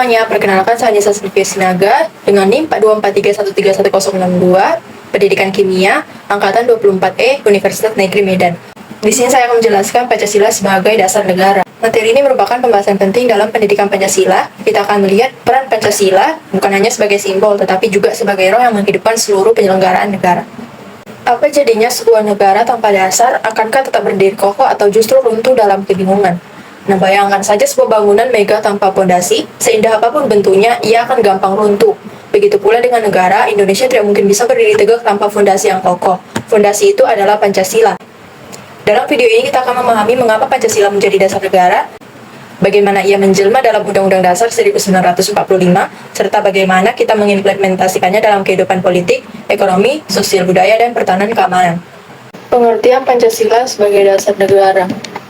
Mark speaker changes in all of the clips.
Speaker 1: semuanya, perkenalkan saya Nisa Sylvia Sinaga dengan NIM 4243131062, Pendidikan Kimia, Angkatan 24E, Universitas Negeri Medan. Di sini saya akan menjelaskan Pancasila sebagai dasar negara. Materi ini merupakan pembahasan penting dalam pendidikan Pancasila. Kita akan melihat peran Pancasila bukan hanya sebagai simbol, tetapi juga sebagai roh yang menghidupkan seluruh penyelenggaraan negara. Apa jadinya sebuah negara tanpa dasar? Akankah tetap berdiri kokoh atau justru runtuh dalam kebingungan? Nah, bayangkan saja sebuah bangunan megah tanpa pondasi, seindah apapun bentuknya, ia akan gampang runtuh. Begitu pula dengan negara, Indonesia tidak mungkin bisa berdiri tegak tanpa fondasi yang kokoh. Fondasi itu adalah Pancasila. Dalam video ini kita akan memahami mengapa Pancasila menjadi dasar negara, bagaimana ia menjelma dalam Undang-Undang Dasar 1945, serta bagaimana kita mengimplementasikannya dalam kehidupan politik, ekonomi, sosial budaya, dan pertahanan keamanan. Pengertian Pancasila sebagai dasar negara.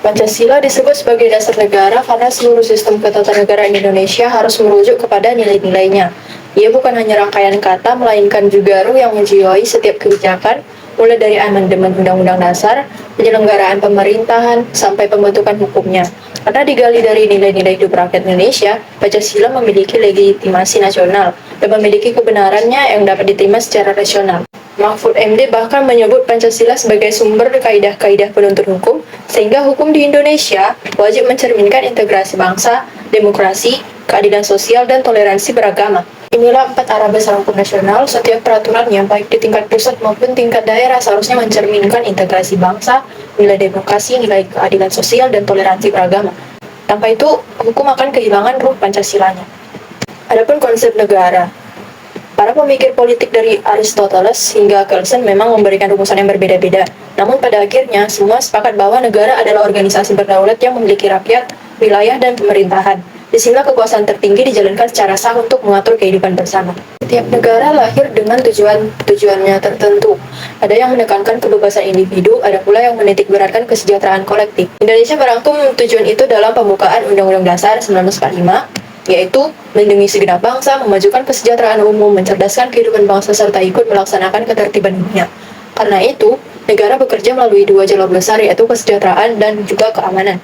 Speaker 1: Pancasila disebut sebagai dasar negara karena seluruh sistem ketatanegaraan Indonesia harus merujuk kepada nilai-nilainya. Ia bukan hanya rangkaian kata, melainkan juga ruh yang menjiwai setiap kebijakan, mulai dari amandemen Undang-Undang Dasar, penyelenggaraan pemerintahan, sampai pembentukan hukumnya. Karena digali dari nilai-nilai hidup rakyat Indonesia, Pancasila memiliki legitimasi nasional dan memiliki kebenarannya yang dapat diterima secara rasional. Mahfud MD bahkan menyebut Pancasila sebagai sumber kaidah-kaidah penuntut hukum, sehingga hukum di Indonesia wajib mencerminkan integrasi bangsa, demokrasi, keadilan sosial, dan toleransi beragama. Inilah 4 arah besar hukum nasional. Setiap peraturan yang baik di tingkat pusat maupun tingkat daerah seharusnya mencerminkan integrasi bangsa, nilai demokrasi, nilai keadilan sosial, dan toleransi beragama. Tanpa itu, hukum akan kehilangan ruh Pancasilanya. Adapun konsep negara. Para pemikir politik dari Aristoteles hingga Kelsen memang memberikan rumusan yang berbeda-beda. Namun pada akhirnya, semua sepakat bahwa negara adalah organisasi berdaulat yang memiliki rakyat, wilayah, dan pemerintahan. Disinilah kekuasaan tertinggi dijalankan secara sah untuk mengatur kehidupan bersama. Setiap negara lahir dengan tujuannya tertentu. Ada yang menekankan kebebasan individu, ada pula yang menitik beratkan kesejahteraan kolektif. Indonesia merangkum tujuan itu dalam pembukaan Undang-Undang Dasar 1945, yaitu melindungi segenap bangsa, memajukan kesejahteraan umum, mencerdaskan kehidupan bangsa, serta ikut melaksanakan ketertiban dunia. Karena itu, negara bekerja melalui 2 jalur besar, yaitu kesejahteraan dan juga keamanan.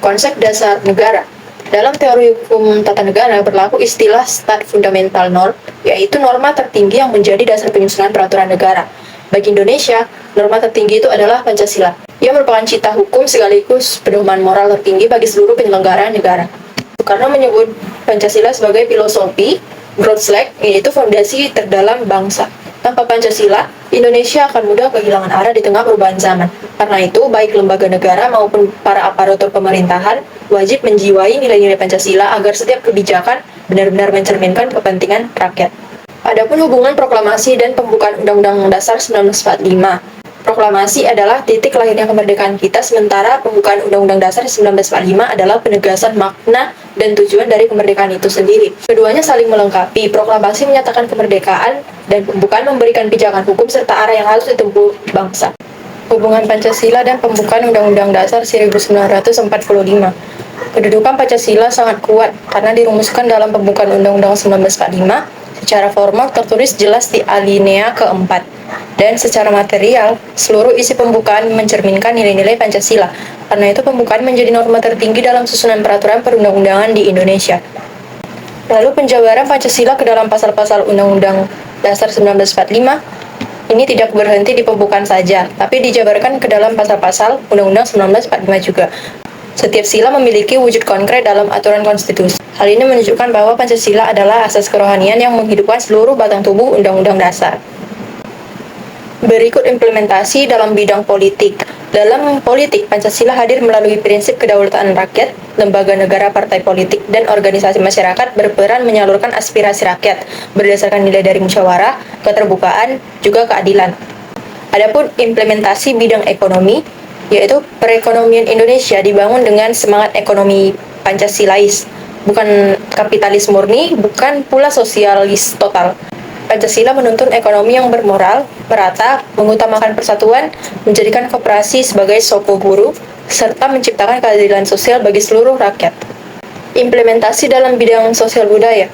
Speaker 1: Konsep dasar negara. Dalam teori hukum tata negara berlaku istilah stat fundamental norm, yaitu norma tertinggi yang menjadi dasar penyusunan peraturan negara. Bagi Indonesia, norma tertinggi itu adalah Pancasila. Ia merupakan cita hukum sekaligus pedoman moral tertinggi bagi seluruh penyelenggaraan negara. Soekarno menyebut Pancasila sebagai filosofi Grundslag, yaitu fondasi terdalam bangsa. Tanpa Pancasila, Indonesia akan mudah kehilangan arah di tengah perubahan zaman. Karena itu, baik lembaga negara maupun para aparatur pemerintahan wajib menjiwai nilai-nilai Pancasila agar setiap kebijakan benar-benar mencerminkan kepentingan rakyat. Adapun hubungan proklamasi dan pembukaan Undang-Undang Dasar 1945. Proklamasi adalah titik lahirnya kemerdekaan kita, sementara pembukaan Undang-Undang Dasar 1945 adalah penegasan makna dan tujuan dari kemerdekaan itu sendiri. Keduanya saling melengkapi. Proklamasi menyatakan kemerdekaan dan pembukaan memberikan pijakan hukum serta arah yang harus ditempuh bangsa. Hubungan Pancasila dan pembukaan Undang-Undang Dasar 1945. Kedudukan Pancasila sangat kuat karena dirumuskan dalam pembukaan Undang-Undang 1945. Secara formal tertulis jelas di alinea keempat, dan secara material seluruh isi pembukaan mencerminkan nilai-nilai Pancasila. Karena itu pembukaan menjadi norma tertinggi dalam susunan peraturan perundang-undangan di Indonesia. Lalu penjabaran Pancasila ke dalam pasal-pasal Undang-Undang Dasar 1945 ini tidak berhenti di pembukaan saja, tapi dijabarkan ke dalam pasal-pasal Undang-Undang 1945 juga. Setiap sila memiliki wujud konkret dalam aturan konstitusi. Hal ini menunjukkan bahwa Pancasila adalah asas kerohanian yang menghidupkan seluruh batang tubuh Undang-Undang Dasar. Berikut implementasi dalam bidang politik. Dalam politik, Pancasila hadir melalui prinsip kedaulatan rakyat, lembaga negara, partai politik, dan organisasi masyarakat berperan menyalurkan aspirasi rakyat berdasarkan nilai dari musyawarah, keterbukaan, juga keadilan. Adapun implementasi bidang ekonomi, yaitu perekonomian Indonesia dibangun dengan semangat ekonomi Pancasilais, bukan kapitalis murni, bukan pula sosialis total. Pancasila menuntun ekonomi yang bermoral, merata, mengutamakan persatuan, menjadikan koperasi sebagai soko guru, serta menciptakan keadilan sosial bagi seluruh rakyat. Implementasi dalam bidang sosial budaya.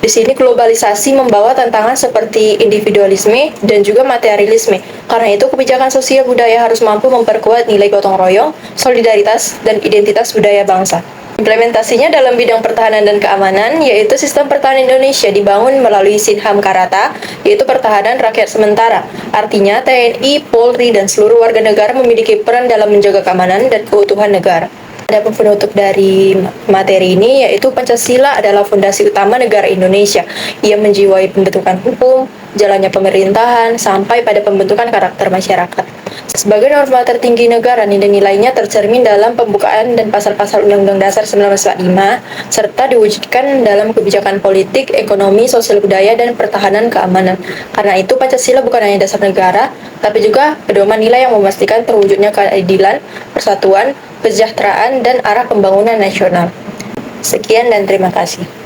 Speaker 1: Di sini globalisasi membawa tantangan seperti individualisme dan juga materialisme. Karena itu kebijakan sosial budaya harus mampu memperkuat nilai gotong royong, solidaritas, dan identitas budaya bangsa. Implementasinya dalam bidang pertahanan dan keamanan, yaitu sistem pertahanan Indonesia dibangun melalui Sinham Karata, yaitu pertahanan rakyat sementara. Artinya, TNI, Polri, dan seluruh warga negara memiliki peran dalam menjaga keamanan dan keutuhan negara. Ada penutup dari materi ini, yaitu Pancasila adalah fondasi utama negara Indonesia. Ia menjiwai pembentukan hukum, jalannya pemerintahan, sampai pada pembentukan karakter masyarakat. Sebagai norma tertinggi negara, nilai-nilainya tercermin dalam pembukaan dan pasal-pasal Undang-Undang Dasar 1945, serta diwujudkan dalam kebijakan politik, ekonomi, sosial budaya, dan pertahanan keamanan. Karena itu, Pancasila bukan hanya dasar negara, tapi juga pedoman nilai yang memastikan terwujudnya keadilan, persatuan, kesejahteraan, dan arah pembangunan nasional. Sekian dan terima kasih.